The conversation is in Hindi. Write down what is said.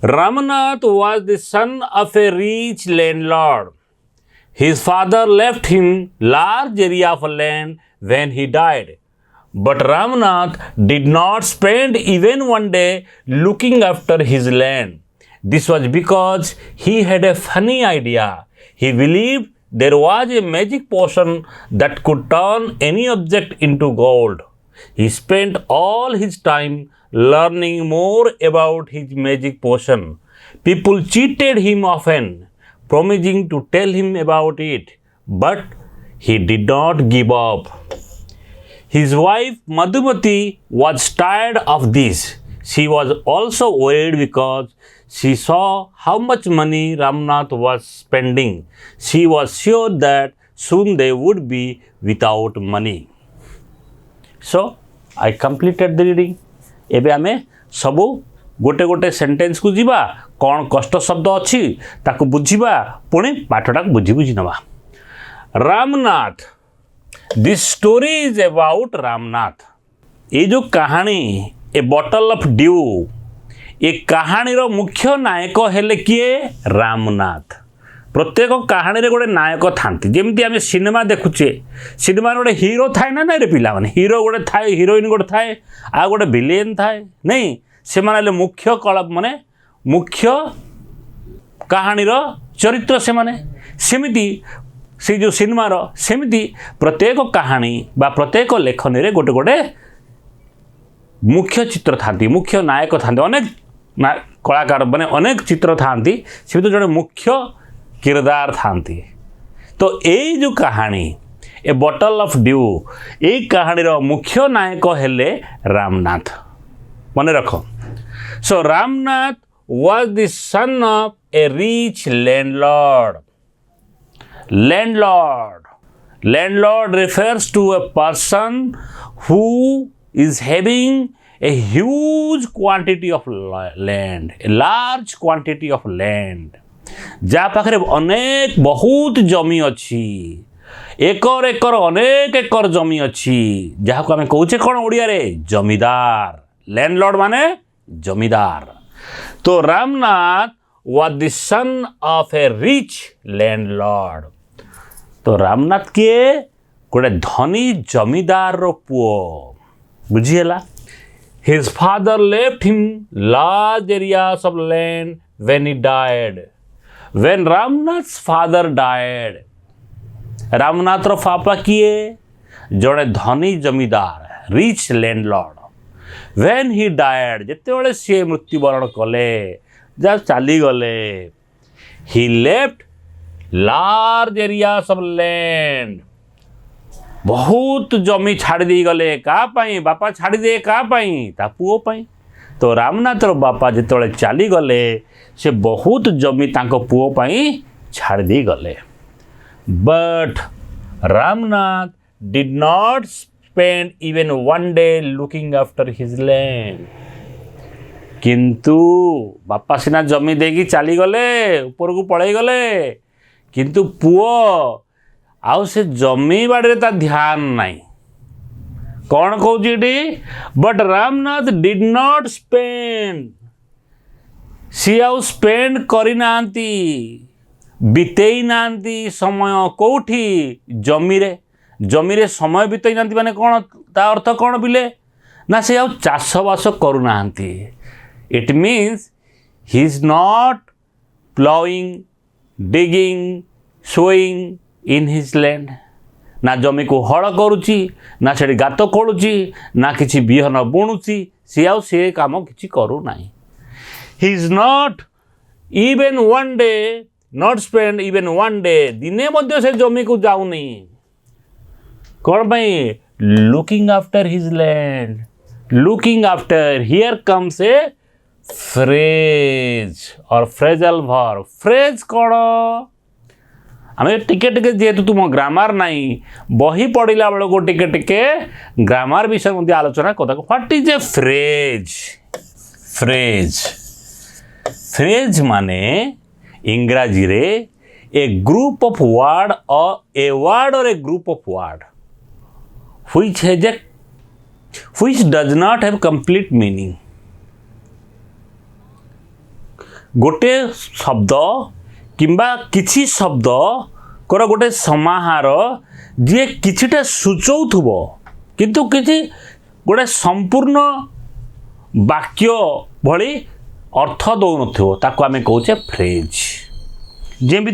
Ramnath was the son of a rich landlord. His father left him large area of land when he died. But Ramnath did not spend even one day looking after his land. This was because he had a funny idea. He believed there was a magic potion that could turn any object into gold. He spent all his time learning more about his magic potion. People cheated him often, promising to tell him about it, but he did not give up. His wife Madhumati was tired of this. She was also worried because she saw how much money Ramnath was spending. She was sure that soon they would be without money. So, I completed the reading. एबे आमे सबू गोटे गोटे सेंटेंस को जीवा कौन कष्ट शब्द अच्छी ताको बुझीबा पुणी पाठटा बुझी बुझी नवा. Ramnath. This story is about Ramnath. ये जो कहानी ए बॉटल ऑफ ड्यू ये कहानी रो मुख्य नायक हेले किए रामनाथ. प्रत्येक कहानी रे गोटे नायक थांती जेमती आम सिनेमा देखुचे सिनेमा गोटे हीरो थाए ना रे पिला माने हीरो गोटे थाए हीरोइन गोटे थाए आ गोटे विलेन थाए नहीं से माने मुख्य कला माने मुख्य कहानी रो चरित्र से माने सेमिति से जो सिनेमा रो सेमिति प्रत्येक कहानी बा प्रत्येक लेखनी रे गोटे गोटे मुख्य चित्र थांती मुख्य नायक थांती अनेक कलाकार माने अनेक चित्र थांती से जड़े मुख्य किरदार थांती. तो ये जो कहानी ए बॉटल ऑफ ड्यू ये कहानी रो मुख्य नायक हेले रामनाथ. मन रख. So Ramnath was the son of a rich landlord. Landlord refers to a person who is having a huge quantity of land, a large quantity of land. जा पाखरे अनेक बहुत जमी अच्छी एकर एकर अनेक एकर जमी अच्छी जहाँ को आम कहे कौन ओडिया रे जमीदार. लैंडलॉर्ड माने जमीदार. तो Ramnath was the son of a rich landlord. तो रामनाथ किए गोटे धनी जमीदार रो पुओ बुझीला. His father left him large areas of land when he died. When Ramnath's father died, Ramnath रो पापा किए जड़े धनी जमीदार rich landlord. When he died, जिते बड़े सी मृत्युवरण कले जब चली गले he left large areas of land. बहुत जमी छाड़ी दी गले का पाई बापा छाड़ी दे का पाई ता पुओ पाई. तो रामनाथ रो बापा जिते चली गले से बहुत जमी तांको पुओ पाई छाड़ दी गले. But Ramnath did not spend even one day looking after his land. किंतु बापा सिना जमी देगी चली गले ऊपर को पड़े गले किंतु पुओ आउ से जमी बाड़ी ता ध्यान नहीं. कौन कहूँ but Ramnath did not spend सी आउ स्पेंड करी नांती बितेई नांती समय कोठी जमीरे समय बितेई नांती माने कौन ता अर्थ कौन बिले ना से आउ चाष बास करू नांती. It means he is not ploughing digging sowing in his land. ना जमी को हड़ करुची ना से गात खोलुची ना किसी बिहन बुणुची सी आउ से काम किसी करू नाही. He is not even one day, not spend even one day. दिने मध्य से जमी को जाऊ नहीं. कौन भाई looking after his land, looking after. Here comes a phrase or phrasal verb. Phrase कौन? आमे टिके टिके जेहेतु तुम ग्रामर नहीं बही पढ़ला बेल को टिके टिके ग्रामर विषय मध्य आलोचना कदा. What is a phrase? Phrase माने इंग्राजी रे ए group of word or a word or a group of word which does not have complete meaning. गोटे शब्द किंबा किछि शब्द कर गोटे समाहार जी किछिटा सूचौथुबो किंतु किछि गोटे संपूर्ण वाक्य भली अर्थ दौन ताको आमे कहूचे फ्रेज। जेमि